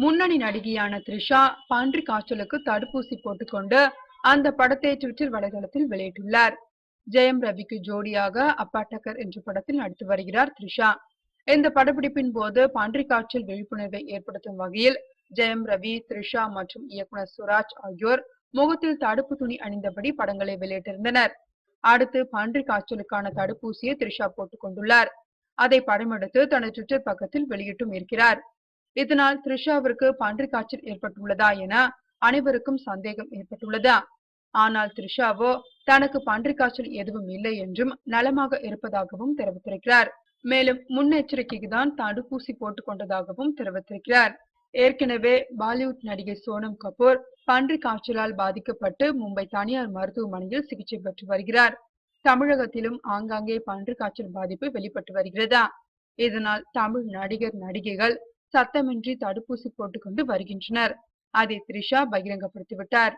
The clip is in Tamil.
முன்னணி நடிகையான த்ரிஷா பன்றி காய்ச்சலுக்கு தடுப்பூசி போட்டுக்கொண்டு அந்த படத்தை ட்விட்டர் வலைதளத்தில் வெளியிட்டுள்ளார். ஜெயம் ரவிக்கு ஜோடியாக அப்பா டக்கர் என்ற படத்தில் நடித்து வருகிறார் த்ரிஷா. இந்த படப்பிடிப்பின் போது பன்றி காய்ச்சல் விழிப்புணர்வை ஏற்படுத்தும் வகையில் ஜெயம் ரவி, த்ரிஷா மற்றும் இயக்குனர் சுராஜ் ஆகியோர் முகத்தில் தடுப்பு துணி அணிந்தபடி படங்களை வெளியிட்டிருந்தனர். அடுத்து பன்றி காய்ச்சலுக்கான தடுப்பூசியை த்ரிஷா போட்டுக் கொண்டுள்ளார். அதை படமெடுத்து தனது ட்விட்டர் பக்கத்தில் வெளியிட்டும் இருக்கிறார். இதனால் த்ரிஷாவிற்கு பன்றி காய்ச்சல் ஏற்பட்டுள்ளதா என அனைவருக்கும் சந்தேகம் ஏற்பட்டுள்ளது. ஆனால் த்ரிஷாவோ தனக்கு பன்றி காய்ச்சல் எதுவும் இல்லை என்றும் நலமாக இருப்பதாகவும் தெரிவித்திருக்கிறார். மேலும் முன்னெச்சரிக்கைக்கு தான் தடுப்பூசி போட்டுக் கொண்டதாகவும் தெரிவித்திருக்கிறார். ஏற்கனவே பாலிவுட் நடிகை சோனம் கபூர் பன்றி காய்ச்சலால் பாதிக்கப்பட்டு மும்பை தனியார் மருத்துவமனையில் சிகிச்சை பெற்று வருகிறார். தமிழகத்திலும் ஆங்காங்கே பன்றி காய்ச்சல் பாதிப்பு வெளிப்பட்டு வருகிறது. இதனால் தமிழ் நடிகர் நடிகைகள் சத்தமின்றி தடுப்பூசி போட்டுக் கொண்டு வருகின்றனர். அதை த்ரிஷா பகிரங்கப்படுத்திவிட்டார்.